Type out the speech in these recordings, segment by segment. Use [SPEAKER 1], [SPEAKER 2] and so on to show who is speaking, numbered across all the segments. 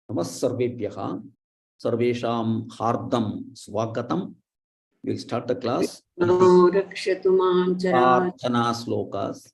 [SPEAKER 1] Namassarvebhyaha Sarvesham Hardam Swagatam. We'll start the class. Prarthana Shlokas.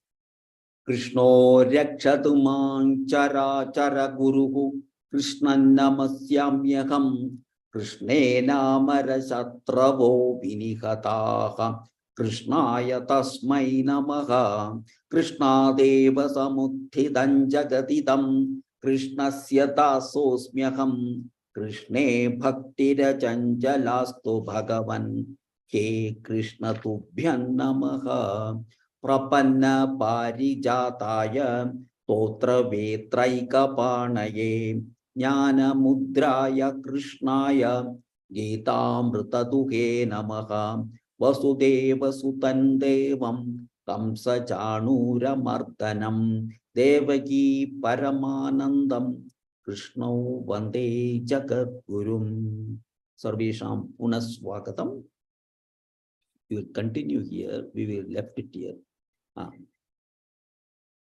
[SPEAKER 1] Krishno Rakshatu Man Chara Chara Guruhu Krishna Namasyamyaham Krishne Namara Satravo Vinihataha Krishnaya Tasmai Namaha Krishna Deva Samutthidam Jagatidam Krishnasya Dasosmyaham Krishne Bhaktira Chanchalastu Bhagavan He Krishna Tubhyan Namaha Prapanna Parijataya Totra Vetraika Panaye Jnana Mudraya Krishnaya Gita Mritaduhe Namaha Vasudeva Sutan Devam Kamsa Chanura Mardanam Devaki Paramanandam Krishna Vande Jagat Gurum. Sarvesham Punaswagatam. We will continue here. We will left it here.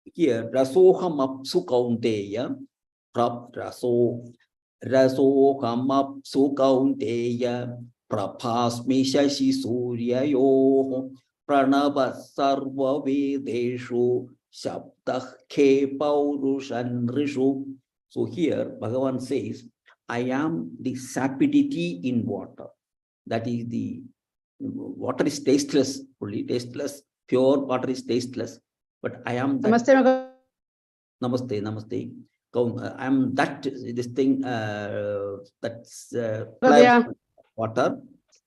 [SPEAKER 1] Here, Rasoham Apsu Kaunteya, Rasoham Apsu Kaunteya, Prabhasmi Shashi Surya Yo, Pranava Sarva Vedeshu, Shabdah Ke Paurushan Rishu. So here, Bhagavan says, I am the sapidity in water. That is the water is tasteless, only tasteless. Pure water is tasteless. But I am that. Namaste, namaste. I am that, this thing, that's water.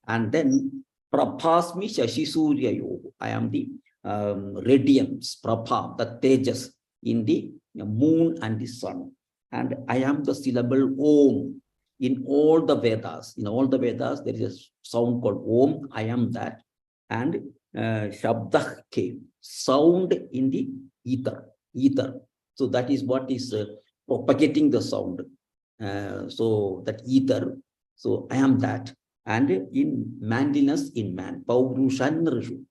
[SPEAKER 1] And then, Prabhasmi Shashi Surya Yoga. I am the radiance, Prabha, the tejas in the moon and the sun. And I am the syllable Om. In all the Vedas, there is a sound called Om. I am that. And Shabdah Ke, sound in the ether. So that is what is propagating the sound. So that ether. So I am that. And in manliness in man. Paurushan Rishu.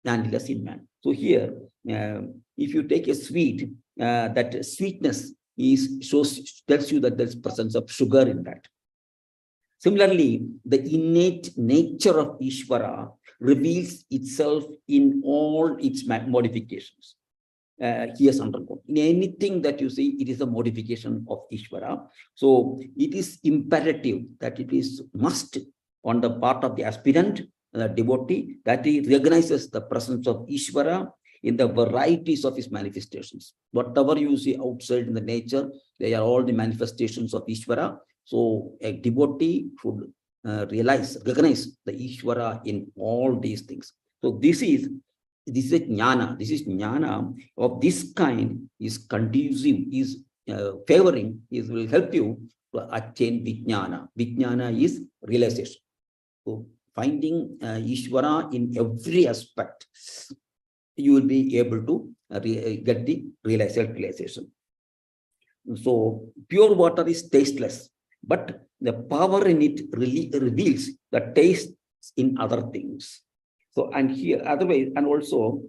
[SPEAKER 1] Manliness in man. So here, if you take a sweet, that sweetness tells you that there's presence of sugar in that. Similarly, the innate nature of Ishvara reveals itself in all its modifications. He has undergone. In anything that you see, it is a modification of Ishvara. So it is imperative that it is must on the part of the aspirant, the devotee, that he recognizes the presence of Ishvara in the varieties of his manifestations. Whatever you see outside in the nature, they are all the manifestations of Ishvara. So a devotee should recognize the Ishvara in all these things. So this is a jnana. This is jnana of this kind is conducive, is favoring, will help you to attain vijnana. Vijnana is realization. So finding Ishvara in every aspect, you will be able to get the realization. So pure water is tasteless, but the power in it really reveals the taste in other things. So, and here otherwise, and also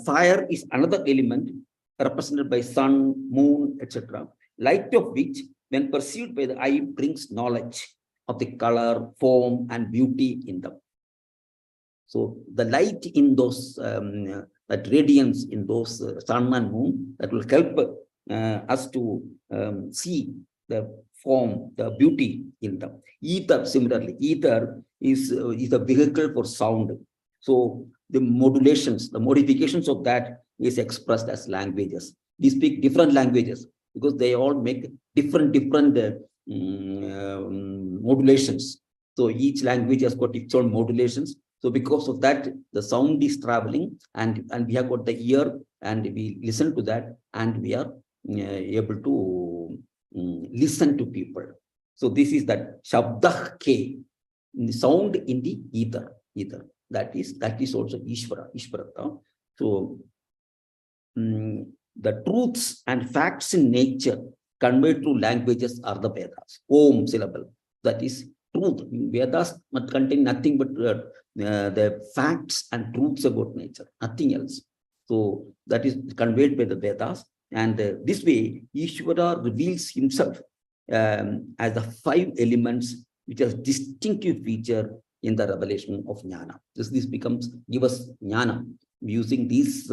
[SPEAKER 1] fire is another element represented by sun, moon, etc. Light of which, when perceived by the eye, brings knowledge of the color, form, and beauty in them. So the light in those, that radiance in those sun and moon, that will help us to see the form, the beauty in them. Ether, similarly, ether is a vehicle for sound. So the modulations, the modifications of that is expressed as languages. We speak different languages because they all make different modulations. So each language has got its own modulations. So because of that, the sound is traveling, and we have got the ear, and we listen to that, and we are able to listen to people. So this is that Shabdah Ke, sound in the ether. That is also Ishvarata. So the truths and facts in nature conveyed through languages are the Vedas. Om syllable. That is truth. Vedas contain nothing but the facts and truths about nature, nothing else. So that is conveyed by the Vedas. And this way, Ishvara reveals himself as the 5 elements which are distinctive feature in the revelation of jnana. This becomes, give us jnana. Using these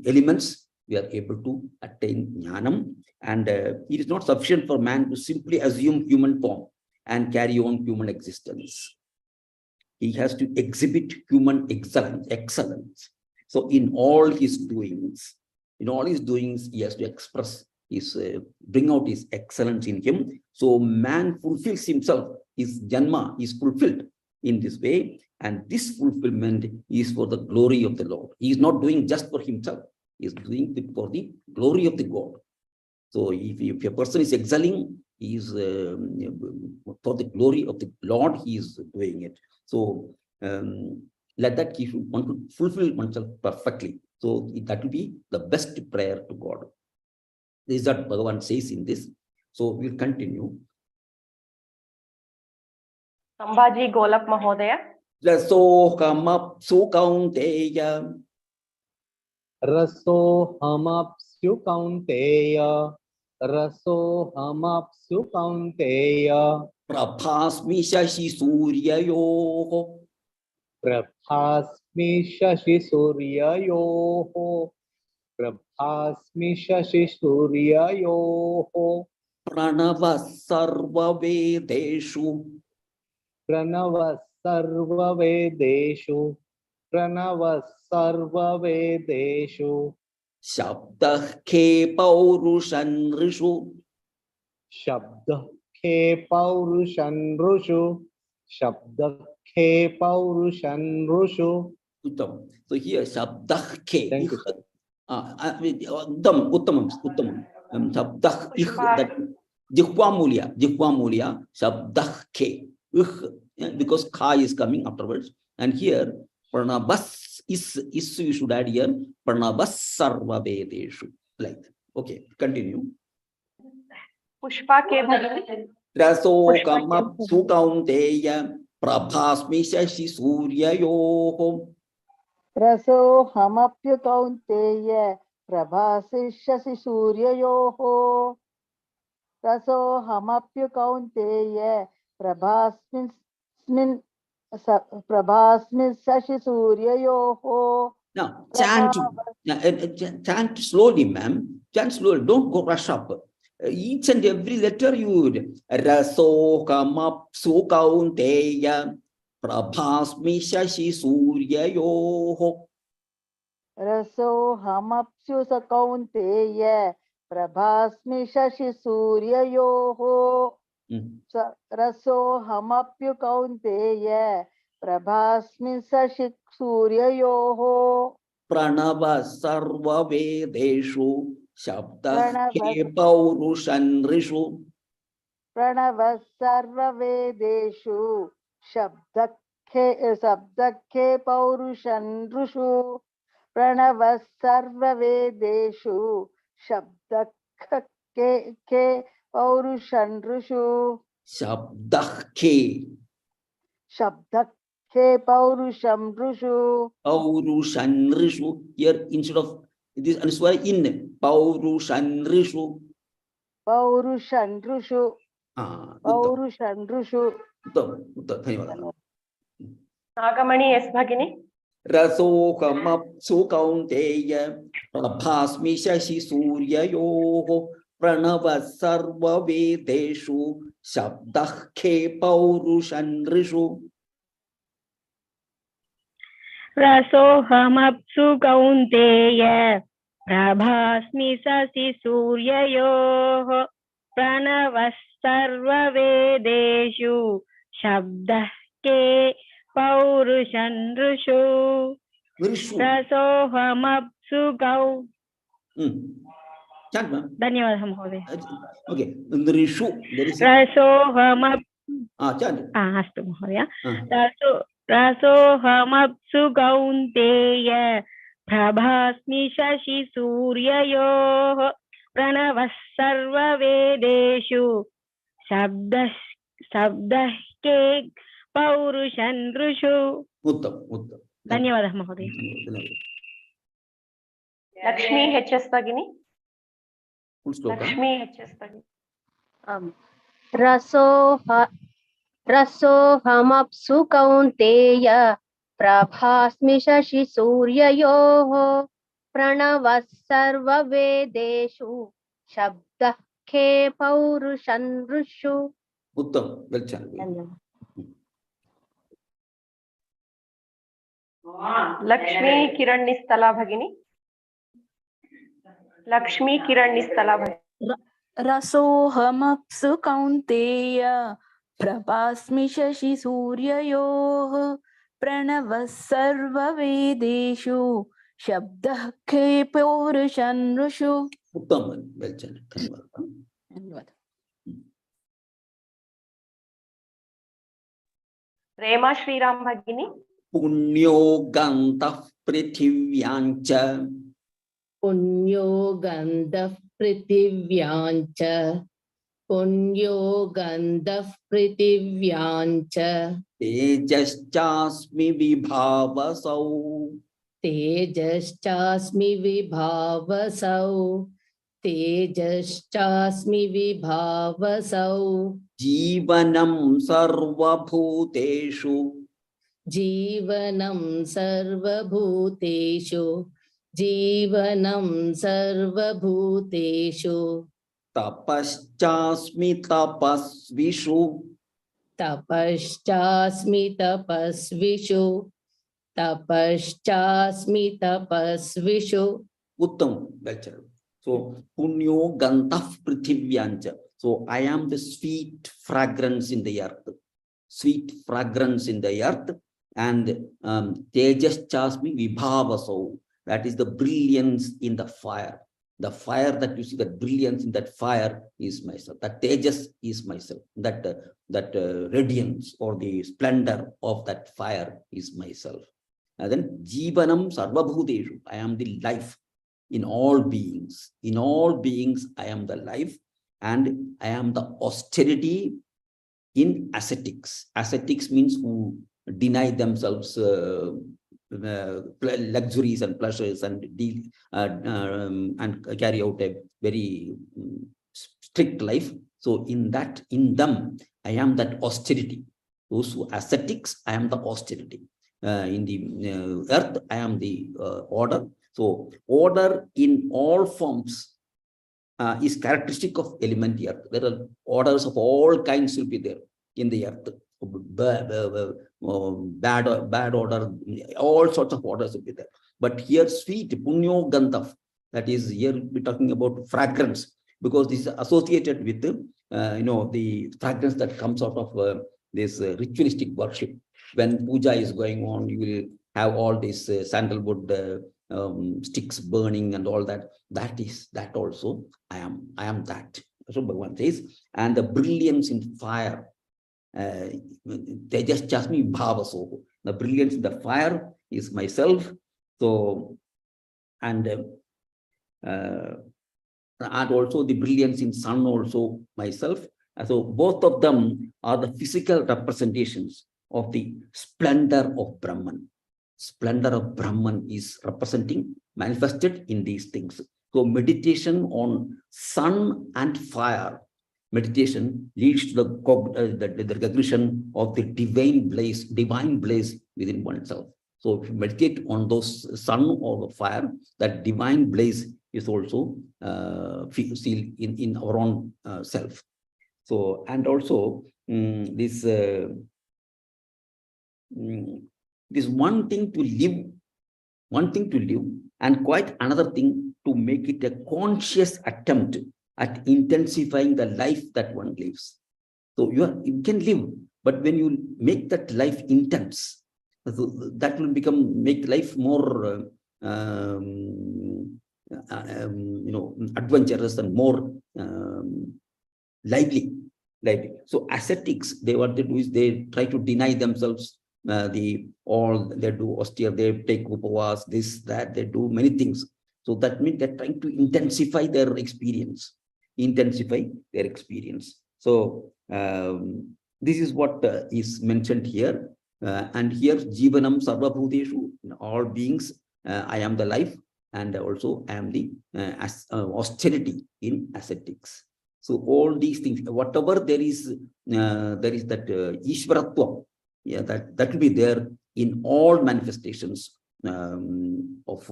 [SPEAKER 1] elements, we are able to attain jnanam. And it is not sufficient for man to simply assume human form and carry on human existence. He has to exhibit human excellence. So in all his doings, he has to express his, bring out his excellence in him. So man fulfills himself, his janma is fulfilled in this way. And this fulfillment is for the glory of the Lord. He is not doing just for himself. He is doing it for the glory of the God. So if a person is excelling, he is for the glory of the Lord, he is doing it. So like that, he should want to fulfill oneself perfectly. So that will be the best prayer to God. This is what Bhagavan says in this. So we'll continue.
[SPEAKER 2] Sambhaji Golak Mahodaya.
[SPEAKER 1] Raso hamapsu kaunteya.
[SPEAKER 3] Raso hamapsu kaunteya. Raso hamapsu kaunteya.
[SPEAKER 1] Prabhasmi shashi suryayoho.
[SPEAKER 3] Prabhasmi shashi suryayoho. Prabhasmi shashi suryayoho.
[SPEAKER 1] Pranava sarva vedeshu.
[SPEAKER 3] Pranava sarva vedeshu. Pranava sarva vedeshu.
[SPEAKER 1] Shabdah ke paurushan rishu.
[SPEAKER 3] Shabdah ke paurushan rushu. Shabdah ke paurushan rushu.
[SPEAKER 1] Uttam. So here Shabdah ke.
[SPEAKER 3] Thank you.
[SPEAKER 1] Uttamam. Shabdah that Jihva Shabdah ke. Because ka is coming afterwards. And here Pranabas is you should add here Pranabas sarva vedeshu. Like that. Okay, continue.
[SPEAKER 2] Pushpa ke bhagini.
[SPEAKER 1] Raso kama sukaunteya prabhasmi shashi suryayoho.
[SPEAKER 4] Raso hamapyu kaunteya prabhasishasi suryayoho. Raso hamapyu kaunteya prabhasmin sashi suryayoho.
[SPEAKER 1] Now chant slowly, ma'am. Chant slowly. Don't go rush up. Each and every letter you would. Raso kamapsu kaunteya prabhasmi shashi suryayoho.
[SPEAKER 4] Raso hamapyu kaunteya prabhasmi shashi suryayoho. Raso hamapyu kaunteya prabhasmi sashi suryayoho.
[SPEAKER 1] Pranava sarva vedeshu shabdah ke paurushan rishu.
[SPEAKER 4] Pranava sarva vedeshu shabdakhe paurushan rishu. Pranava sarva vedeshu shabdakhe paurushan rishu.
[SPEAKER 1] Shabdah
[SPEAKER 4] Paurusham Rushu.
[SPEAKER 1] Paurushan rishu. Here instead of this answer in Paurushan rishu.
[SPEAKER 4] Paurushan Rushu. Paurushan Rushu.
[SPEAKER 1] Uttam.
[SPEAKER 2] Nagamani S bhagini.
[SPEAKER 1] Raso kamapsu kaunteya prabhasmi shashi suryayoho. Pranava sarva vedeshu shabdah ke paurushan rishu.
[SPEAKER 5] Rasohamapsu kaunteya prabhasmi sasi suryayoho pranavas sarva vedeshu shabdah ke paurushan rishu. Rasohamapsu kau. Dhanyawad Mahodaya.
[SPEAKER 1] Okay, rishu.
[SPEAKER 5] Rasohamap.
[SPEAKER 1] Chant.
[SPEAKER 5] Astu Mahodaya. Rasohamapsu kaunteya prabhasmi shashi suryayoho pranavas sarva vedeshu shabdah ke paurushan rishu.
[SPEAKER 1] Uttam.
[SPEAKER 5] Dhanyawad Mahodaya.
[SPEAKER 2] Lakshmi HS bhagini.
[SPEAKER 1] Full shloka.
[SPEAKER 2] Lakshmi HS Bhagini.
[SPEAKER 6] रसोऽहमप्सु Kaunteya प्रभास्मि शशि सूर्ययोः प्रणवः सर्ववेदेषु शब्दः खे पौरुषनृषु.
[SPEAKER 1] Uttam, well channeled.
[SPEAKER 2] Lakshmi Kiran Nistala Bhagini. Lakshmi Kiran Nistala Bhagini.
[SPEAKER 7] रसोऽहमप्सु Kaunteya प्रभास्मि शशि सूर्ययोः प्रणवः सर्ववेदेषु शब्दः खे पौरुषनृषु.
[SPEAKER 1] Uttam, well channeled.
[SPEAKER 7] धन्यवाद.
[SPEAKER 2] Rema Shri Ram Bhagini.
[SPEAKER 1] Punyo gantah prithivyancha.
[SPEAKER 8] पुण्यो गन्धः पृथिव्याञ्च पुण्यो गन्धः पृथिव्याञ्च
[SPEAKER 1] तेजश्चास्मि विभावसौ.
[SPEAKER 8] तेजश्चास्मि विभावसौ तेजश्चास्मि विभावसौ
[SPEAKER 1] जीवनं सर्वभूतेषु.
[SPEAKER 8] जीवनं सर्वभूतेषु जीवनं सर्वभूतेषु
[SPEAKER 1] तपश्चास्मि तपस्विषु.
[SPEAKER 8] तपश्चास्मि तपस्विषु तपश्चास्मि तपस्विषु.
[SPEAKER 1] Uttam, well channeled. So, punyo gantah prithivyancha. So, I am the sweet fragrance in the earth. Sweet fragrance in the earth. And tejaschasmi vibhavaso. That is the brilliance in the fire. The fire that you see, the brilliance in that fire is myself. That tejas is myself. That radiance or the splendor of that fire is myself. And then jivanam sarvabhuteshu. I am the life in all beings. In all beings, I am the life, and I am the austerity in ascetics. Ascetics means who deny themselves luxuries and pleasures and carry out a very strict life. So in them, I am that austerity. Those who ascetics, I am the austerity. In the earth, I am the order. So order in all forms is characteristic of element earth. There are orders of all kinds will be there in the earth. Bad order, all sorts of orders will be there. But here sweet, punyo gandhav, that is here we're talking about fragrance, because this is associated with the fragrance that comes out of this ritualistic worship. When puja is going on, you will have all these sandalwood sticks burning and all that. That also I am that. So Bhagavan says, and the brilliance in fire. Tejaschasmi bhavaso. The brilliance in the fire is myself. So and also the brilliance in sun also myself. So both of them are the physical representations of the splendor of Brahman. Splendor of Brahman is manifested in these things. So meditation on sun and fire, meditation leads to the recognition of the divine blaze within oneself. So if you meditate on those sun or the fire, that divine blaze is also seen in our own self. So, and also this one thing to live, and quite another thing to make it a conscious attempt at intensifying the life that one lives. So you can live, but when you make that life intense, that will make life more adventurous and more lively. So ascetics, what they do is they try to deny themselves. They do austere, they take upavas, this, that, they do many things. So that means they're trying to intensify their experience. So this is what is mentioned here. And here, Jivanam Sarvabhuteshu, in all beings, I am the life. and also I am the austerity in ascetics. So all these things, whatever there is that Ishvaratvam, yeah, that will be there in all manifestations of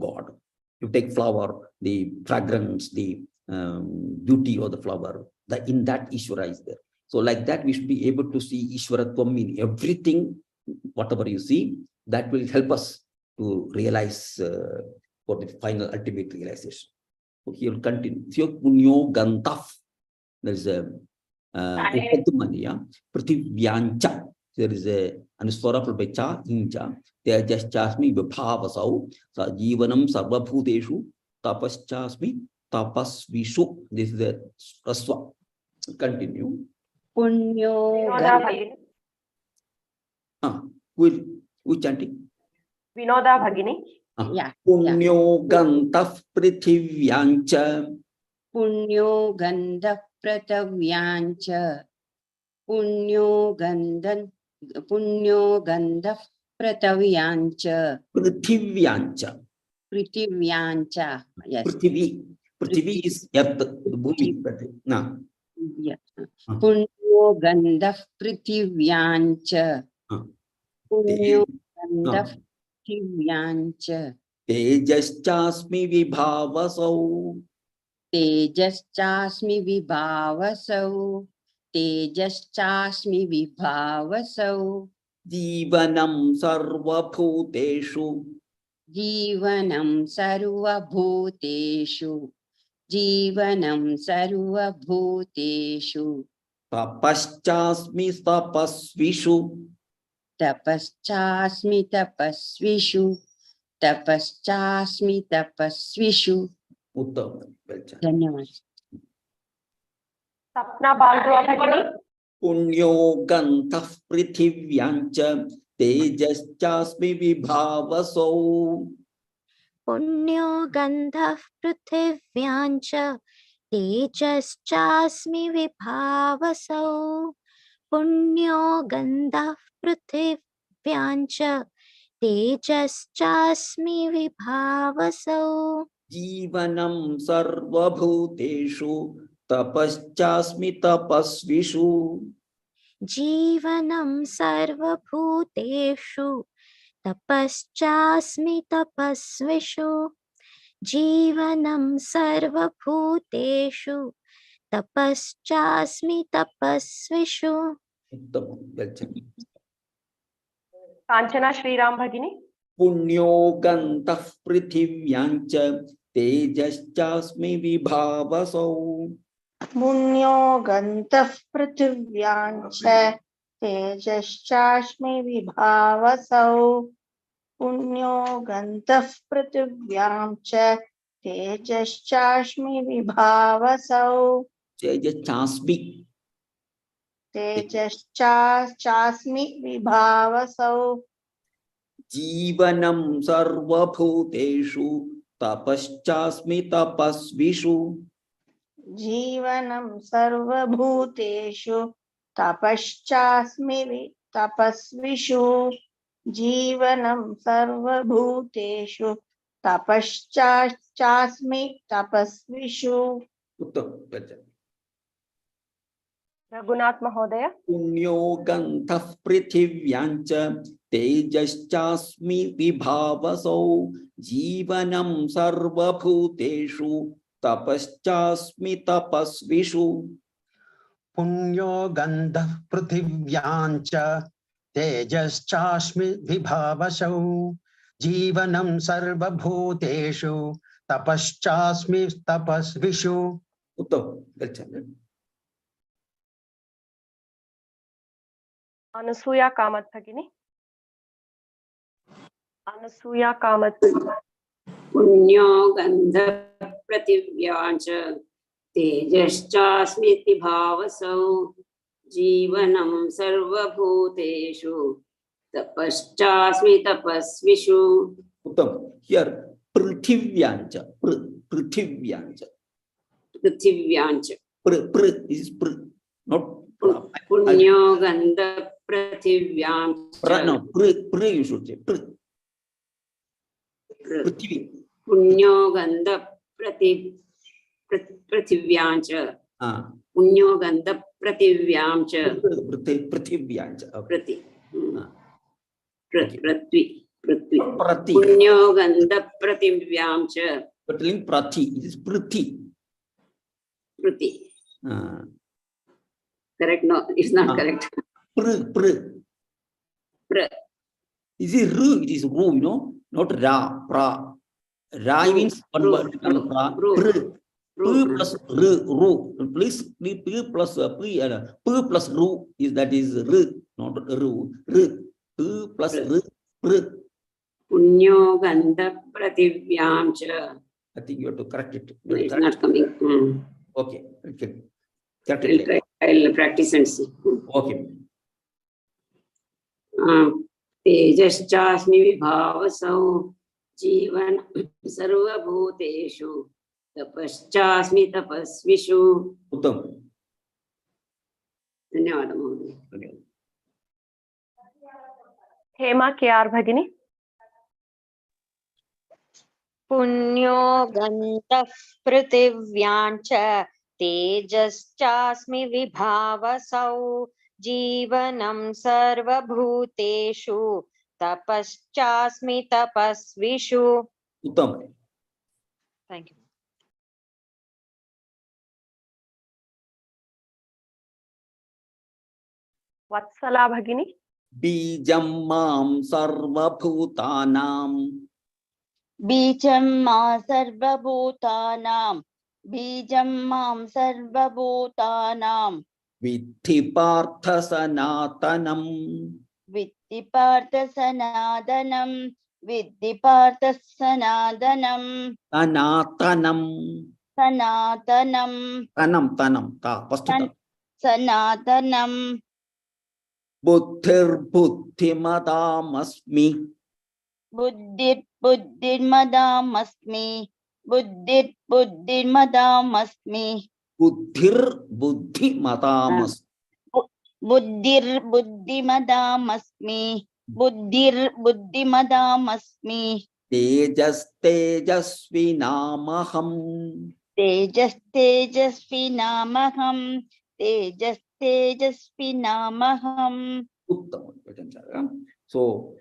[SPEAKER 1] God. You take flower, the fragrance, the beauty of the flower, in that Ishvara is there. So like that, we should be able to see Ishvaratvam in everything, whatever you see, that will help us to realize for the final ultimate realization. So he will continue. Punyo Gantaf. There is a Prithivyancha. There is a Anuswara followed by cha, incha. Tejaschasmi vibhavasau. Sajivanam sarvabhuteshu. Tapaschasmi tapasvishu. This is the Raswa. Continue.
[SPEAKER 6] Punyo
[SPEAKER 2] Vinoda Bhagini.
[SPEAKER 1] Who chanting?
[SPEAKER 2] Vinoda Bhagini.
[SPEAKER 6] Yeah.
[SPEAKER 1] Punyo Gantaf Prithivyancha.
[SPEAKER 6] Punyo Gandha Pratavyancha. Punyo Gandha Pratavyancha.
[SPEAKER 1] Prithivyancha.
[SPEAKER 6] Prithivyancha. Yes.
[SPEAKER 1] Prithvi is earth, the bhumi.
[SPEAKER 6] Yeah. Punyo Gandha Prithivyancha. Punyo Gandha Prithivyancha.
[SPEAKER 1] Tejaschasmi vibhavasau.
[SPEAKER 6] Tejaschasmi vibhavasau. Tejaschasmi vibhavasau.
[SPEAKER 1] Jivanam sarvabhuteshu.
[SPEAKER 6] Jivanam sarvabhuteshu. Jivanam sarvabhuteshu.
[SPEAKER 1] Tapaschasmi tapasvishu.
[SPEAKER 6] Tapaschasmi tapasvishu. Tapaschasmi tapasvishu.
[SPEAKER 1] Uttam.
[SPEAKER 6] Dhanyavad.
[SPEAKER 2] Sapna Baldua Bhagini.
[SPEAKER 1] Punyo Gantaf Prithivyancha. Tejaschasmi vibhavasau.
[SPEAKER 9] Punyo Gandhah Prithivyancha Tejaschasmi Vibhavasau. Punyo Gandhah Prithivyancha Tejaschasmi Vibhavasau.
[SPEAKER 1] Jivanam sarvabhuteshu. Tapaschasmi tapasvishu.
[SPEAKER 9] Jivanam sarvabhuteshu Tapaschasmi tapasvishu. Jivanam sarvabhuteshu Tapaschasmi tapasvishu.
[SPEAKER 2] Kanchana Shriram Bhagini.
[SPEAKER 1] Punyo Gantaf Prithivyancha. Tejaschasmi vibhavasau.
[SPEAKER 10] Punyo Gantaf Prithivyancha Tejaschasmi Vibhavasau. Punyo Gantaf Prithivyancha Tejaschasmi Vibhavasau.
[SPEAKER 1] Tejaschasmi.
[SPEAKER 10] Tejaschasmi Vibhavasau.
[SPEAKER 1] Jivanam sarvabhuteshu. Tapaschasmi tapasvishu.
[SPEAKER 10] Jivanam sarvabhuteshu tapaschasmi tapasvishu. Jivanam sarvabhuteshu tapaschasmi tapasvishu.
[SPEAKER 1] Uttam.
[SPEAKER 2] Raghunath Mahodaya.
[SPEAKER 1] Punyo Gantaf Prithivyancha. Tejaschasmi vibhavasau. Jivanam sarvabhuteshu. Tapaschasmi tapasvishu.
[SPEAKER 11] Punyo Gandha Prithivyancha Tejaschasmi Vibhavasau. Jivanam sarvabhuteshu. Tapaschasmi tapasvishu.
[SPEAKER 1] Uttam.
[SPEAKER 2] Anasuya Kamath Bhagini. Anasuya Kamath.
[SPEAKER 12] Punyo Gandha Prativyancha Tejaschasmiti Bhavasau. Jivanam Sarvabhuteshu. Tapaschasmi tapasvishu.
[SPEAKER 1] Uttam. Here, Prithivyancha. Prithivyancha.
[SPEAKER 12] Prithivyancha.
[SPEAKER 1] Is not
[SPEAKER 12] Punyo Gandha Prativyancha.
[SPEAKER 1] No, you should say. Prithvi.
[SPEAKER 12] पुण्यो गंध पृथिव्यां च
[SPEAKER 1] Ah,
[SPEAKER 12] पुण्यो गंध पृथिव्यां च
[SPEAKER 1] पृथिव्यांच.
[SPEAKER 12] प्रति
[SPEAKER 1] Ah, okay.
[SPEAKER 12] पृथ्वी पृथ्वी
[SPEAKER 1] Prati.
[SPEAKER 12] पुण्यो गंध पृथिव्यां च
[SPEAKER 1] But telling prati, it is priti.
[SPEAKER 12] पृथि
[SPEAKER 1] Ah,
[SPEAKER 12] correct? No, it's not
[SPEAKER 1] Ah.
[SPEAKER 12] correct.
[SPEAKER 1] pr.
[SPEAKER 12] Pr
[SPEAKER 1] Is it ru? It is ru, you know, not ra, pra. Ra
[SPEAKER 12] Ru,
[SPEAKER 1] means one
[SPEAKER 12] ru,
[SPEAKER 1] word become
[SPEAKER 12] ru,
[SPEAKER 1] pra.
[SPEAKER 12] ru,
[SPEAKER 1] Pr.
[SPEAKER 12] ru,
[SPEAKER 1] P plus ru, ru. Please, p plus p plus ru is that is ru, not ru. Ru. P plus
[SPEAKER 12] Pr.
[SPEAKER 1] ru. Pr.
[SPEAKER 12] पुण्यो गंध पृथिव्यां च.
[SPEAKER 1] I think you have to correct it.
[SPEAKER 12] No, it's not coming.
[SPEAKER 1] Okay. Okay. Correct
[SPEAKER 12] I'll
[SPEAKER 1] it.
[SPEAKER 12] try. I'll practice and see.
[SPEAKER 1] Okay.
[SPEAKER 12] तेजश्चास्मि विभावसौ जीवन सर्वभूतेषु तपश्चास्मि तपस्विषु.
[SPEAKER 1] Uttam.
[SPEAKER 12] धन्यवाद महोदय.
[SPEAKER 2] हेमा KR भगिनी.
[SPEAKER 10] पुण्यो गन्धः पृथिव्यां च तेजश्चास्मि विभावसौ जीवनं सर्वभूतेषु तपश्चास्मि तपस्विषु.
[SPEAKER 1] Uttam.
[SPEAKER 10] Thank you.
[SPEAKER 2] वत्सला भगिनी.
[SPEAKER 1] Bijam mam sarvabhutanam.
[SPEAKER 4] बीजं मां सर्वभूतानां बीजं मां सर्वभूतानां
[SPEAKER 1] Viddhi partha sanatanam.
[SPEAKER 4] विद्धि पार्थ सनातनं विद्धि Partha सनातनं
[SPEAKER 1] Sanatanam.
[SPEAKER 4] सनातनं
[SPEAKER 1] Tanam. Ta. First ta.
[SPEAKER 4] सनातनं
[SPEAKER 1] Buddhir buddhimadam-asmi.
[SPEAKER 4] बुद्धिर्बुद्धिर्मदामस्मि बुद्धिर्बुद्धिर्मदामस्मि
[SPEAKER 1] Buddhir buddhimadam-asmi.
[SPEAKER 4] बुद्धिर्बुद्धिमदामस्मि बुद्धिर्बुद्धिमदामस्मि
[SPEAKER 1] Tejas tejasvinamaham.
[SPEAKER 4] तेजस्तेजस्विनामहं तेजस्तेजस्विनामहं.
[SPEAKER 1] Uttam. So,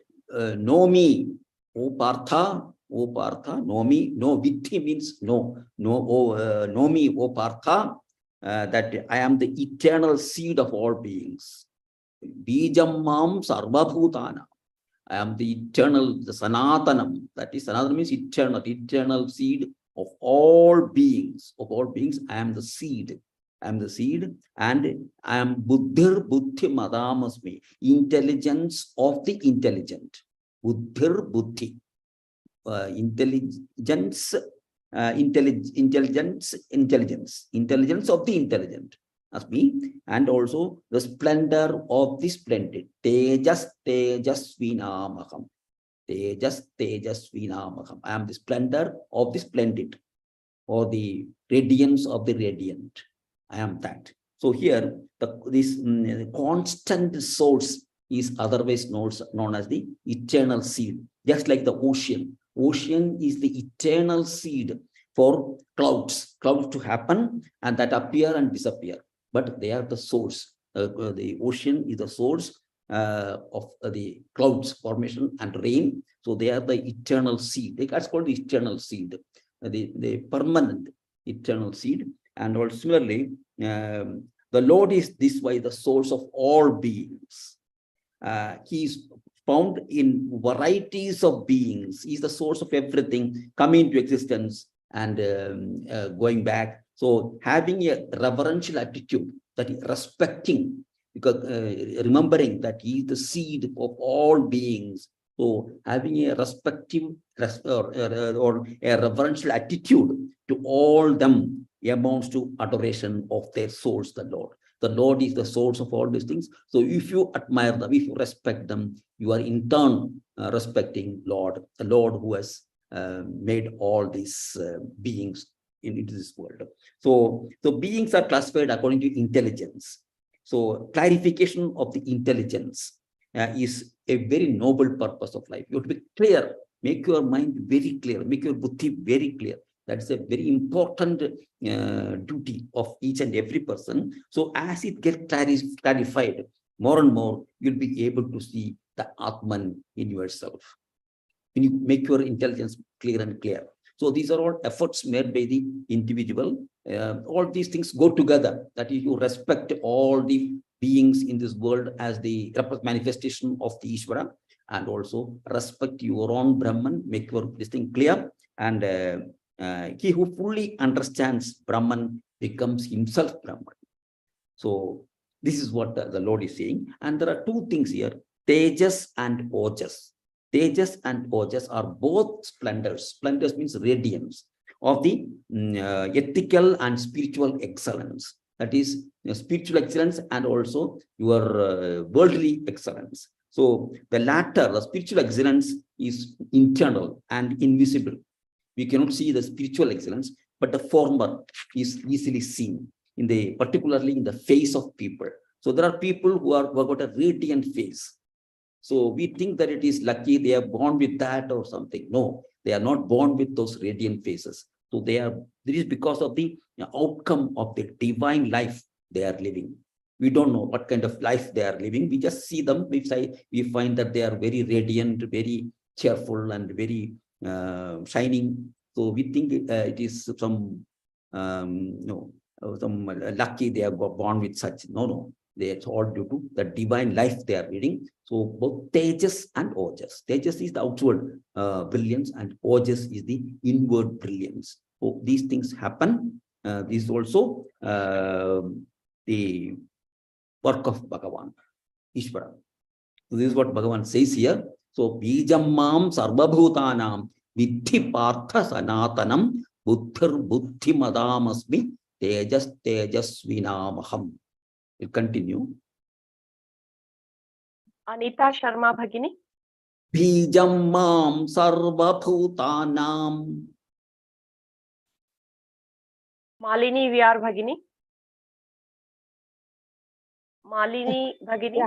[SPEAKER 1] know me, O Partha, know me. No, Viddhi means no. Know me, O Partha, that I am the eternal seed of all beings. Bijam mam sarvabhutana. I am the eternal, the Sanatanam. That is, Sanatanam means eternal seed of all beings. Of all beings, I am the seed. I am the seed, and I am Buddhir Buddhi Madamasmi, intelligence of the intelligent. Buddhir Buddhi, intelligence of the intelligent. Asmi, and also the splendor of the splendid. Tejas Tejasvinamaham. Tejas Tejasvinamaham. I am the splendor of the splendid, or the radiance of the radiant. I am that. So here, this constant source is otherwise known as the eternal seed. Just like the ocean. Ocean is the eternal seed for clouds to happen and that appear and disappear. But they are the source. The ocean is the source of the clouds formation and rain. So they are the eternal seed. That's called the eternal seed, the permanent eternal seed. And also similarly, the Lord is this way the source of all beings. He is found in varieties of beings. He is the source of everything coming into existence and going back. So having a reverential attitude, that is respecting, because remembering that he is the seed of all beings. So having a respective or a reverential attitude to all them amounts to adoration of their source, the Lord. The Lord is the source of all these things. So if you admire them, if you respect them, you are in turn respecting Lord, the Lord who has made all these beings into this world. So beings are classified according to intelligence. So clarification of the intelligence is a very noble purpose of life. You have to be clear make your mind very clear, make your buddhi very clear. That's a very important duty of each and every person. So as it gets clarified more and more, you'll be able to see the Atman in yourself. When you make your intelligence clear and clear. So these are all efforts made by the individual. All these things go together. That is, you respect all the beings in this world as the manifestation of the Ishvara, and also respect your own Brahman, make your this thing clear. And he who fully understands Brahman becomes himself Brahman. So this is what the Lord is saying. And there are two things here, Tejas and Ojas. Tejas and Ojas are both splendors. Splendors means radiance of the ethical and spiritual excellence. That is spiritual excellence and also your worldly excellence. So the latter, the spiritual excellence, is internal and invisible. We cannot see the spiritual excellence, but the former is easily seen in the, particularly in the face of people. So there are people who have got a radiant face. So we think that it is lucky they are born with that or something. No, they are not born with those radiant faces. So they are, this is because of the outcome of the divine life they are living. We don't know what kind of life they are living. We just see them. We find that they are very radiant, very cheerful, and very shining. So we think it is some some lucky they are born with such. No. It's all due to the divine life they are leading. So both Tejas and Ojas. Tejas is the outward brilliance, and Ojas is the inward brilliance. So these things happen. This is also the work of Bhagavan, Ishvara. So this is what Bhagavan says here. So Bijam Mam Sarvabhutanam Vidhi Partha Sanatanam Buddhir Buddhi Madamasmi Tejas Tejasvinamaham. We'll continue.
[SPEAKER 2] Anita Sharma Bhagini.
[SPEAKER 1] Bijam Mam Sarvabhutanam.
[SPEAKER 2] Malini VR Bhagini. Malini Bhagini.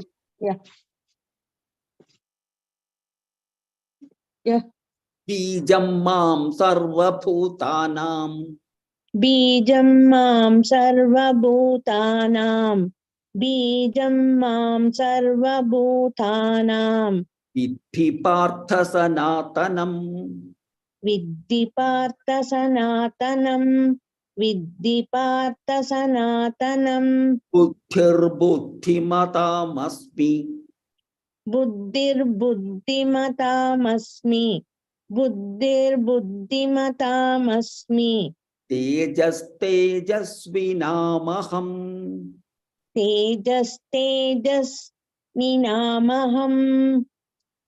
[SPEAKER 1] Bijam Mam Sarvabhutanam.
[SPEAKER 5] Bijam mam sarva bhutanam. Bijam mam sarva bhutanam.
[SPEAKER 1] Vidhi Partha Sanatanam.
[SPEAKER 5] Vidhi Partha Sanatanam. Vidhi Partha Sanatanam.
[SPEAKER 1] Buddhir Buddhimatamasmi.
[SPEAKER 5] Buddhir Buddhimatamasmi. Buddhir Buddhimatamasmi.
[SPEAKER 1] Tejas Tejasvinamaham.
[SPEAKER 5] Tejas Tejasvinamaham.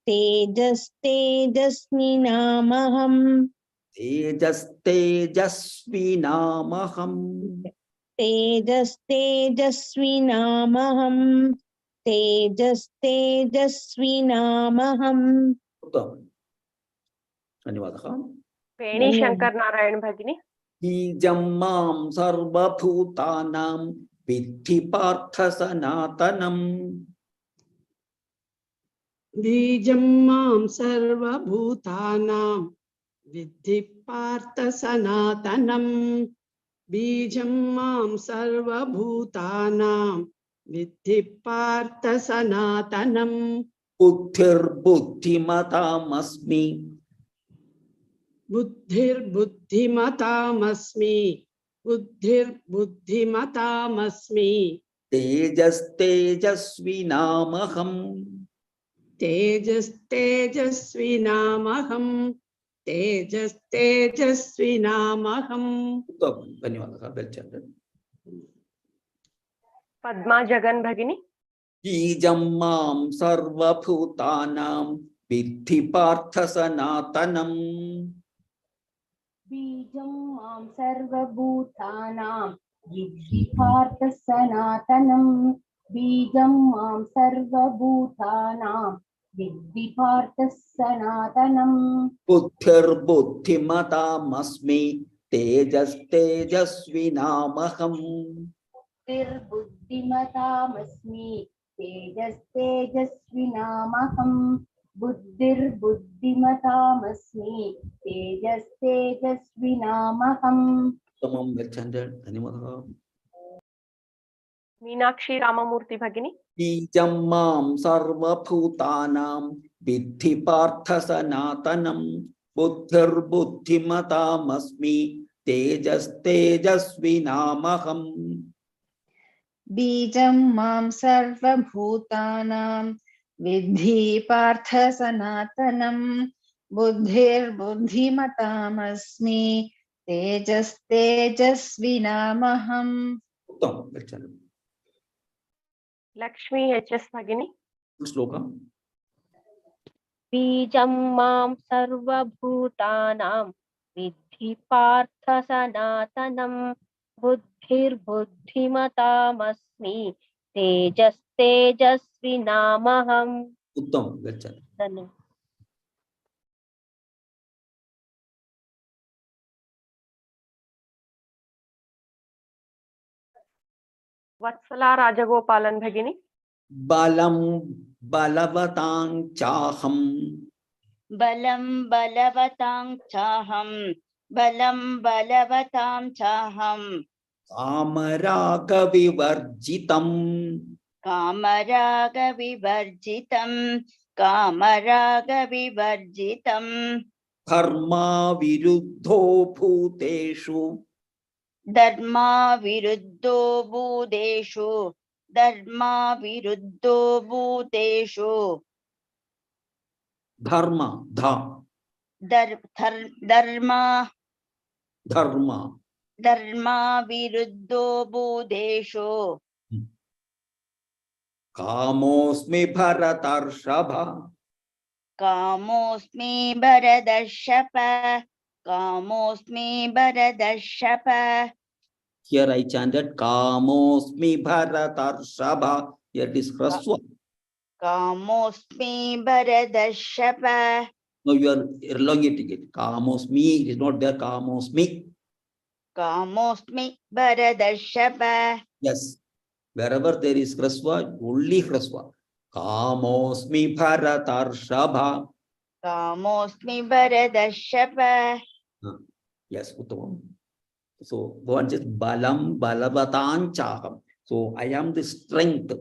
[SPEAKER 5] Tejas Tejasvinamaham.
[SPEAKER 1] Tejas Tejasvinamaham.
[SPEAKER 5] Tejas Tejasvinamaham. Tejas Tejasvinamaham.
[SPEAKER 1] Uttam. Dhanyavadaha.
[SPEAKER 2] Peni Shankar Narayan Bhagini.
[SPEAKER 1] Bijam Mam Sarvabhutanam Vidhi Partha Sanatanam.
[SPEAKER 13] Bijam Mam Sarvabhutanam Vidhi Partha Sanatanam. Bijam Mam Sarvabhutanam Vidhi Partha Sanatanam.
[SPEAKER 1] Buddhir Buddhimatamasmi.
[SPEAKER 13] Buddhir Buddhimatamasmi. Buddhir Buddhimatamasmi.
[SPEAKER 1] Tejas Tejasvinamaham.
[SPEAKER 13] Tejas Tejasvinamaham. Tejas Tejasvinamaham.
[SPEAKER 1] Uttam. Dhanyavadaha. Well chanted.
[SPEAKER 2] Padma Jagan Bhagini.
[SPEAKER 1] Bijam Mam Sarvabhutanam Vidhi Partha Sanatanam.
[SPEAKER 14] Bijam mam sarva bhutanam vidhi partha sanatanam. Bijam mam sarva bhutanam vidhi partha sanatanam.
[SPEAKER 1] Buddhir Buddhimatamasmi Tejas Tejasvinamaham.
[SPEAKER 14] Buddhir buddhimatamasmi Tejas tejasvinamaham. बुद्धिर्बुद्धिमतामस्मि तेजस्तेजस्विनामहम्
[SPEAKER 1] Tamam well chanted. Dhanyawadaha.
[SPEAKER 2] Meenakshi Ramamurthy Bhagini.
[SPEAKER 1] Bijam mam sarva bhutanam vidhi partha sanatanam buddhir buddhimatamasmi tejas tejasvinamaham.
[SPEAKER 15] बीजं मां सर्वभूतानां विद्धि पार्थ सनातनं बुद्धिर्बुद्धिमतामस्मि तेजस्तेजस्विनामहम्
[SPEAKER 1] Uttam well chanted.
[SPEAKER 2] Lakshmi HS Bhagini.
[SPEAKER 1] Shloka.
[SPEAKER 2] Bijam mam sarvabhutanam vidhi partha sanatanam buddhirbuddhimatamasmi tejas tejasvinamaham.
[SPEAKER 1] Uttam well chanted.
[SPEAKER 2] Dhanyawad. Vatsala Rajagopalan Bhagini.
[SPEAKER 1] Balam balavatan chaham
[SPEAKER 4] बलं बलवतां चाहं बलं बलवतां चाहं
[SPEAKER 1] amaraga vivarjitam
[SPEAKER 4] कामरागविवर्जितं कामरागविवर्जितं
[SPEAKER 1] dharma viruddho bhuteshu
[SPEAKER 4] धर्माविरुद्धो भूतेषु धर्माविरुद्धो भूतेषु
[SPEAKER 1] dharma dha
[SPEAKER 4] धर्मा
[SPEAKER 1] dharma
[SPEAKER 4] धर्माविरुद्धो भूतेषु
[SPEAKER 1] kamosmi bharatarshava.
[SPEAKER 4] कामोऽस्मि भरदर्षप कामोऽस्मि भरदर्षप
[SPEAKER 1] Here I chanted kamosmi bharatarshava. Here it is hraswa.
[SPEAKER 4] कामोऽस्मि भरदर्षप
[SPEAKER 1] Now you are elongating it. Kamosmi, it is not there. Kamosmi.
[SPEAKER 4] कामोऽस्मि भरदर्षप
[SPEAKER 1] Yes. Wherever there is hraswa, only hraswa. Kamosmi bharatarshava.
[SPEAKER 4] कामोऽस्मि भरदर्षप
[SPEAKER 1] Yes, Uttamam. So go and just balam balavatan chaham. So I am the strength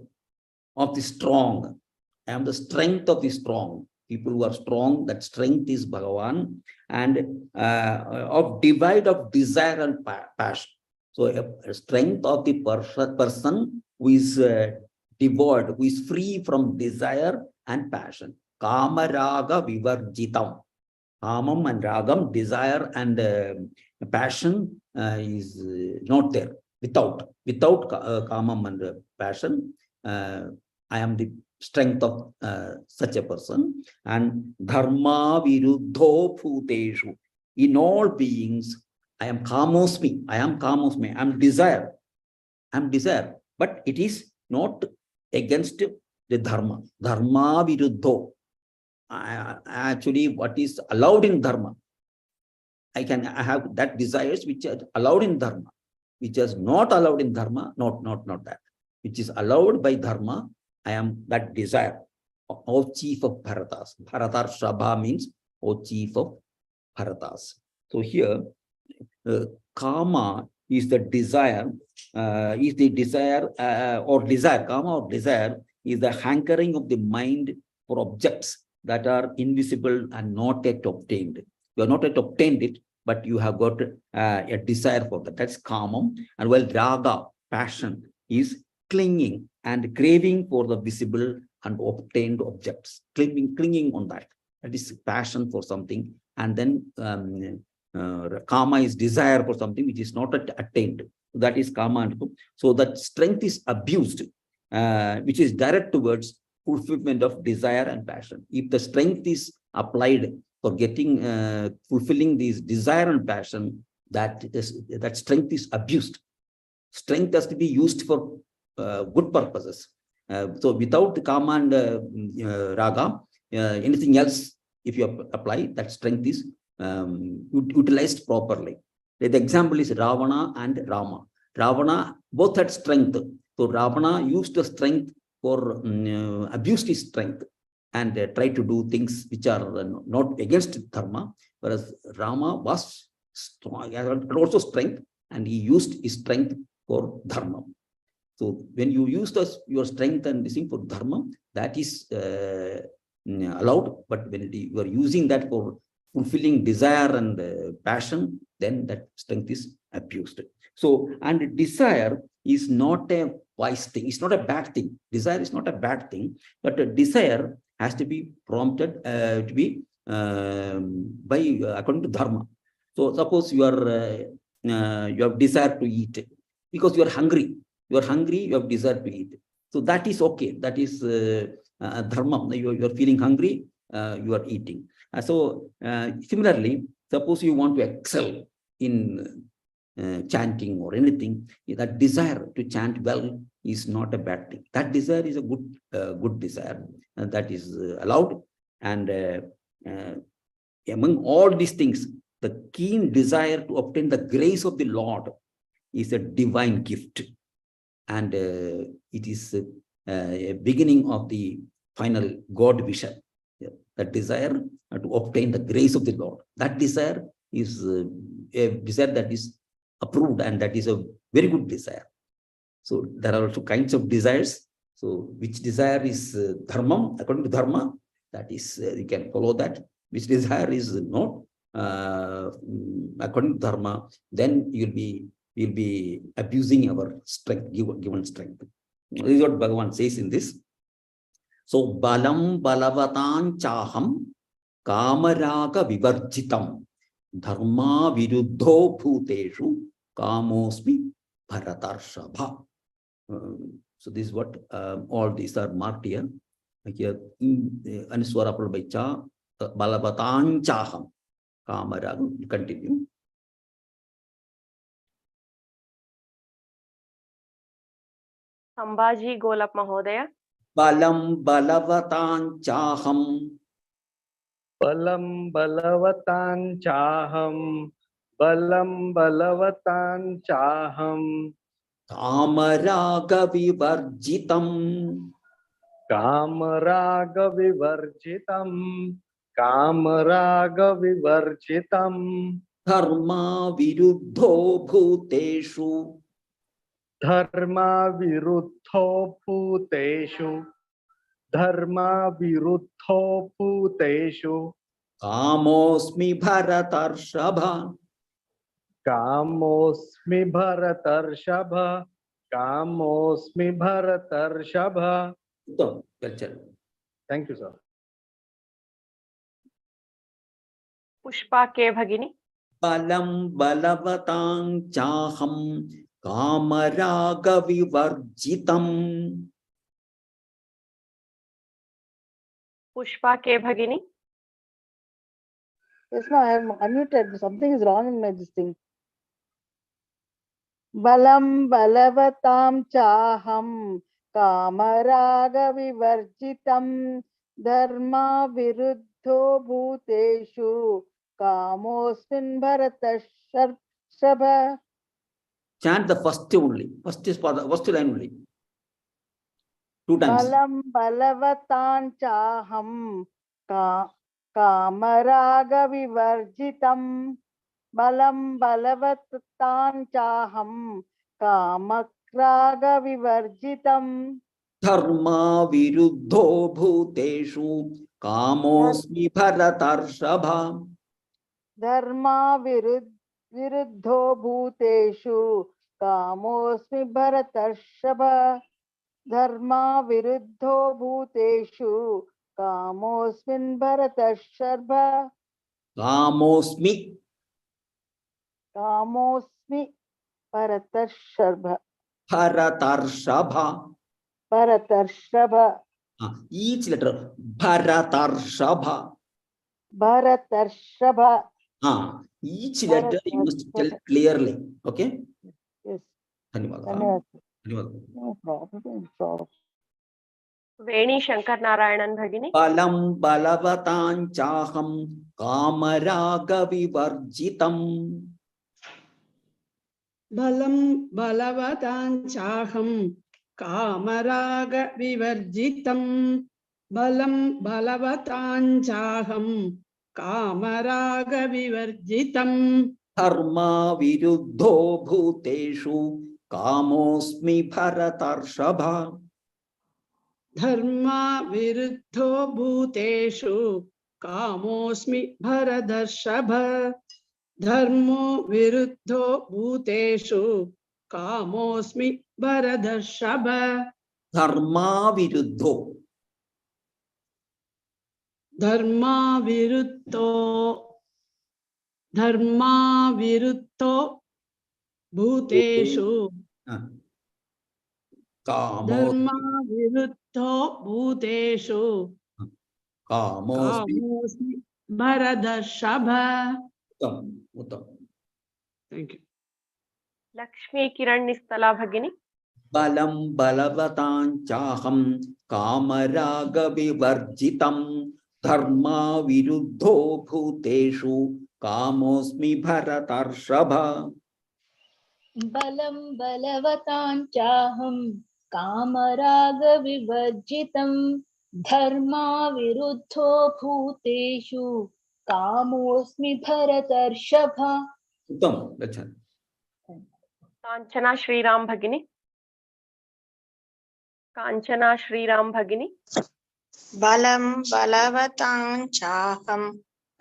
[SPEAKER 1] of the strong. I am the strength of the strong. People who are strong, that strength is Bhagavan, and of divide of desire and passion. So a strength of the person who is devoid, who is free from desire and passion. Kama raga vivarjitam. Kamam and ragam, desire and passion is not there. Without kamam and passion, I am the strength of such a person. And dharma viruddho bhuteshu. In all beings, I am kamosmi. I am kamosmi. I am desire. I am desire. But it is not against the dharma. Dharma viruddho. Actually, what is allowed in dharma, I have that desires which are allowed in dharma, which is not allowed in dharma, not that. Which is allowed by dharma, I am that desire. O chief of Bharatas. Bharatar Shabha means O chief of Bharatas. So here, kama is the desire, kama or desire is the hankering of the mind for objects that are invisible and not yet obtained. You have not yet obtained it, but you have got a desire for that. That's kamam. And while raga, passion, is clinging and craving for the visible and obtained objects. Clinging on that. That is passion for something. And then kama is desire for something which is not attained. That is kama. So that strength is abused, which is direct towards fulfillment of desire and passion. If the strength is applied for getting fulfilling these desire and passion, that strength is abused. Strength has to be used for good purposes. So without kama and raga, anything else, if you apply, that strength is utilized properly. The example is Ravana and Rama. Ravana both had strength. So Ravana used the strength for abused his strength. and try to do things which are not against dharma, whereas Rama was strong, had also strength, and he used his strength for dharma. So when you use your strength and this thing for dharma, that is allowed. But when you are using that for fulfilling desire and passion, then that strength is abused. So, and desire is not a wise thing. It's not a bad thing. Desire is not a bad thing, but a desire has to be prompted to be by according to dharma. So, suppose you are you have desire to eat because you are hungry. You are hungry. You have desire to eat. So that is okay. That is dharma. You are feeling hungry. You are eating. So similarly, suppose you want to excel in chanting or anything, that desire to chant well is not a bad thing. That desire is a good desire, that is allowed. And among all these things, the keen desire to obtain the grace of the Lord is a divine gift, and it is a beginning of the final God vision. That desire to obtain the grace of the Lord, that desire is a desire that is approved, and that is a very good desire. So there are also kinds of desires. So which desire is dharma, according to dharma, that is you can follow that. Which desire is not according to dharma, then you'll be abusing our strength, given strength. This is what Bhagavan says in this. So balam balavatan chaham kamaraga vivarjitam dharma viruddho bhuteshu kamosmi bharatarshava. So this is what all these are marked here. Here Anuswara followed by cha, balavatan chaham kamaraga. Continue.
[SPEAKER 2] Sambhaji Golap Mahodaya.
[SPEAKER 1] Balam balavatan chaham.
[SPEAKER 3] Balam balavatan chaham. Balam balavatan chaham.
[SPEAKER 1] Kamaraga vivarjitam.
[SPEAKER 3] Kamaraga vivarjitam. Kamaraga vivarjitam.
[SPEAKER 1] Dharma viruddho bhuteshu.
[SPEAKER 3] Dharma viruddho bhuteshu. Dharma viruddho bhuteshu.
[SPEAKER 1] Kamosmi bharatarshava.
[SPEAKER 3] Kamosmi bharatarshava. Kamosmi bharatarshava. Thank you, sir.
[SPEAKER 2] Pushpa K. Bhagini.
[SPEAKER 1] Balam balavatan chaham kamaraga vivarjitam.
[SPEAKER 2] Pushpa K. Bhagini.
[SPEAKER 16] Yes, no, I have unmuted. Something is wrong in my this thing. Balam balavatam chaham kamaraga vivarjitam dharma viruddho bhuteshu kamosmin bharatashabha.
[SPEAKER 1] Chant the first only. First line only. 2 times.
[SPEAKER 16] Balam balavatan chaham kamaraga vivarjitam. Balam balavatan chaham kamakraga vivarjitam.
[SPEAKER 1] Dharma viruddho bhuteshu kamosmi bharatarshava.
[SPEAKER 16] Dharma viruddho bhuteshu kamosmi bharatarshava. Dharma viruddho bhuteshu kamosmin bharatarshava.
[SPEAKER 1] Kamosmi.
[SPEAKER 16] Kamosmi bharatarshava.
[SPEAKER 1] Bharatarshava.
[SPEAKER 16] Bharatarshava.
[SPEAKER 1] Each letter. Bharatarshava.
[SPEAKER 16] Bharatarshava.
[SPEAKER 1] Each letter you must tell clearly. Okay?
[SPEAKER 16] Yes.
[SPEAKER 1] Dhanyawad.
[SPEAKER 16] No problem.
[SPEAKER 2] Veni Shankar Narayanan Bhagini.
[SPEAKER 1] Balam balavatan chaham kamaraga vivarjitam.
[SPEAKER 13] Balam balavatan chaham kamaraga vivarjitam बलं बलवताञ्चाहं कामरागविवर्जितम्
[SPEAKER 1] धर्मा विरुद्धो भूतेषु कामोऽस्मि भरतर्षभ
[SPEAKER 13] धर्मा विरुद्धो भूतेषु कामोऽस्मि भरतर्षभ धर्मो विरुद्धो भूतेषु कामोऽस्मि भरतर्षभ
[SPEAKER 1] धर्मा विरुद्धो
[SPEAKER 13] धर्मा विरुद्धो भूतेषु धर्मा विरुद्धो भूतेषु कामोऽस्मि भरतर्षभ
[SPEAKER 1] उत्तम
[SPEAKER 13] थैंक यू
[SPEAKER 2] लक्ष्मी किरण निस्तला भगिनी
[SPEAKER 1] बलं बलवताञ्चाहं कामरागविवर्जितं धर्मा विरुद्धो भूतेषु कामोऽस्मि भरतर्षभ
[SPEAKER 7] बलं बलवताञ्चाहं कामरागविवर्जितं धर्मा विरुद्धो भूतेषु कामोऽस्मि भरतर्षभ।
[SPEAKER 1] उत्तम गच्छन्तु
[SPEAKER 2] कांचना श्रीराम भगिनी कांचना श्रीराम भगिनी
[SPEAKER 17] बलं बलवताञ्चाहं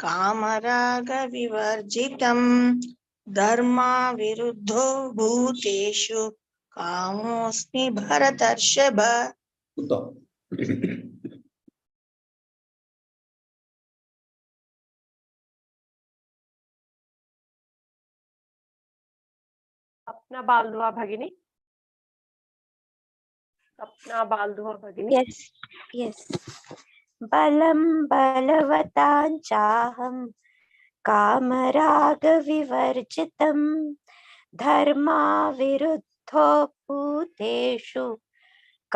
[SPEAKER 17] कामरागविवर्जितं धर्मा विरुद्धो भूतेषु कामोऽस्मि भरतर्षभ
[SPEAKER 1] उत्तम
[SPEAKER 2] अपना बालदुआ भगिनी अपना बालदुआ भगिनी
[SPEAKER 9] यस यस बलं बलवताञ्चाहं कामरागविवर्जितं धर्मा विरुद्धो भूतेषु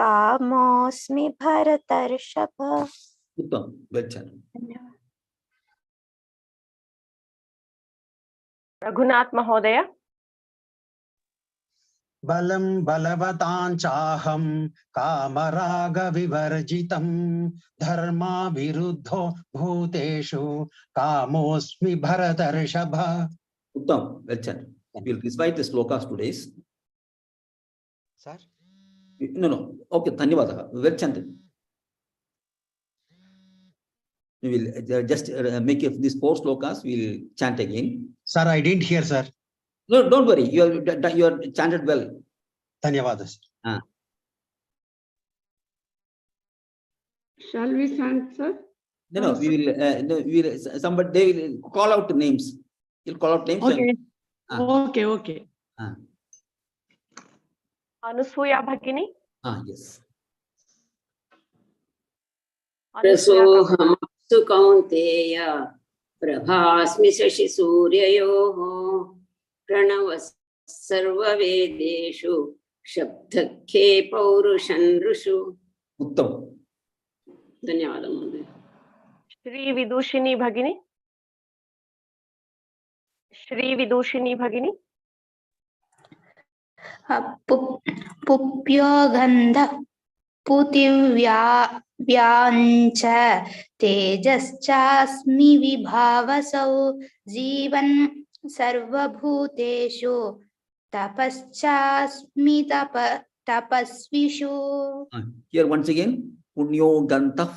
[SPEAKER 9] कामोऽस्मि भरतर्षभ।
[SPEAKER 1] उत्तम गच्छन्तु
[SPEAKER 2] रघुनाथ महोदय
[SPEAKER 11] बलं बलवताञ्चाहं कामरागविवर्जितं धर्मा विरुद्धो भूतेषु कामोऽस्मि भरतर्षभ
[SPEAKER 1] उत्तम गच्छन्तु we will recite the shlokas today
[SPEAKER 11] sir
[SPEAKER 1] no okay धन्यवादः गच्छन्तु we will just make these 4 shlokas we will chant again
[SPEAKER 11] sir I didn't hear sir
[SPEAKER 1] no don't worry you are chanted well
[SPEAKER 11] धन्यवाद sir
[SPEAKER 13] shall we chant sir
[SPEAKER 1] no we will somebody they will call out names you'll call out names
[SPEAKER 13] okay
[SPEAKER 1] and,
[SPEAKER 13] okay
[SPEAKER 2] Anusuya भगिनी
[SPEAKER 1] yes
[SPEAKER 12] रसोऽहमप्सु Kaunteya प्रभास्मि शशि सूर्ययोः प्रणवः सर्ववेदेषु शब्दखे पौरुषनृषु
[SPEAKER 1] उत्तम
[SPEAKER 12] धन्यवादः महोदय
[SPEAKER 2] श्री विदुषिनी भगिनी
[SPEAKER 18] पुप्यो गन्धः पृथिव्याञ्च तेजश्चास्मि विभावसौ जीवन् सर्वभूतेषु तपश्चास्मि तपस्विषु
[SPEAKER 1] here once again punyo gantah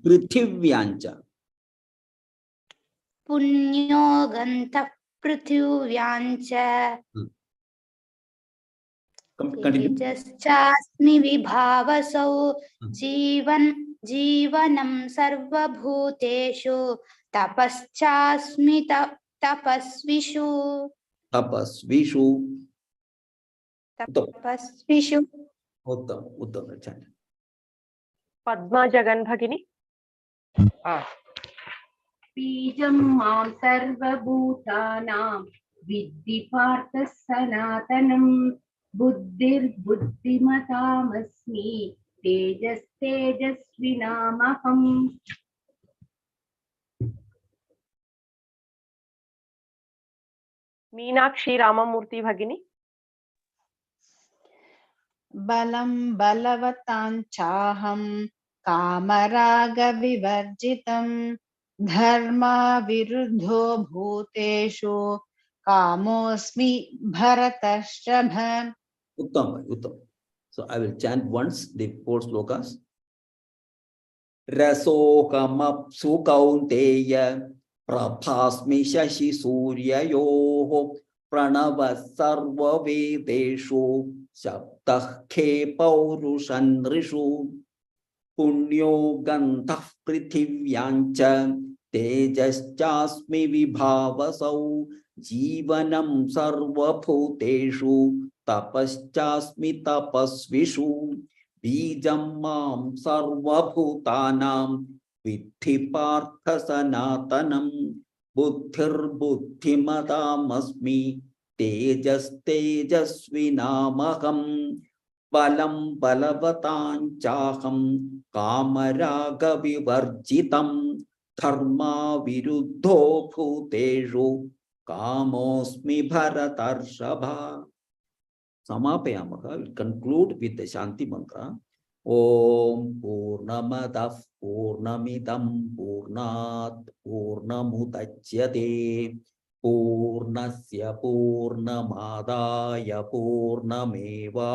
[SPEAKER 18] पृथिव्याञ्च पुण्यो गन्तः पृथिव्याञ्च तेजश्चास्मि विभावसौ जीवनं सर्वभूतेषु तपश्चास्मि तपस्विषु
[SPEAKER 1] उत्तम चैंट
[SPEAKER 2] पद्मा जगन भगिनी
[SPEAKER 14] बीजं मां सर्वभूतानां विद्धि पार्थ सनातनं बुद्धिर्बुद्धिमतामस्मि तेजस्तेजस्विनामहम्
[SPEAKER 2] मीनाक्षी राममूर्ति भगिनी
[SPEAKER 15] बलं बलवताञ्चाहं कामरागविवर्जितं धर्माविरुद्धो भूतेषु कामोऽस्मि भरतर्षभ.
[SPEAKER 1] Uttam. So I will chant once the 4 slokas. Rasokamapsu kaunteya prabhasmi shashi suryayoh pranava sarva vedeshu shabdah khe paurushan rishu punyo gantah prithivyancha tejaschasmi vibhavasau jivanam sarva bhuteshu tapaschasmi tapasvishu बीजं मां सर्वभूतानां विद्धि पार्थ सनातनं बुद्धिर्बुद्धिमतामस्मि तेजस्तेजस्विनामहं बलं बलवताञ्चाहं कामरागविवर्जितं धर्माविरुद्धो भूतेषु कामोऽस्मि भरतर्षभा. Samapayamaha, will conclude with the Shanti mantra. Om Purnamadah Purnamidam Purnat Purnamudachyate Purnasya Purnamadaya Purnameva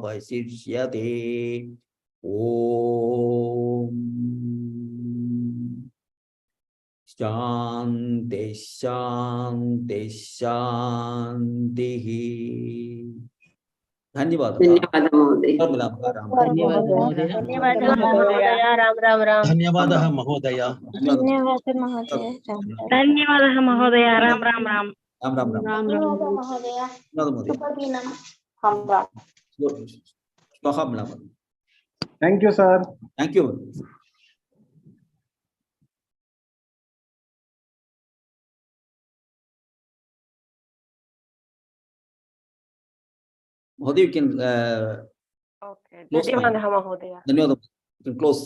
[SPEAKER 1] Vasishyate. Om Shanti Shanti Shanti. धन्यवाद
[SPEAKER 12] महोदय
[SPEAKER 11] धन्यवादः महोदय
[SPEAKER 9] धन्यवादः महोदय.
[SPEAKER 2] धन्यवादः महोदय. राम राम राम.
[SPEAKER 1] राम राम राम.
[SPEAKER 14] धन्यवादः महोदय. शुभदिनं.
[SPEAKER 3] Thank you, sir.
[SPEAKER 1] Thank you. Modi, you can
[SPEAKER 2] Okay.
[SPEAKER 1] close.
[SPEAKER 2] धन्यवादः महोदय.
[SPEAKER 1] धन्यवाद. You can close.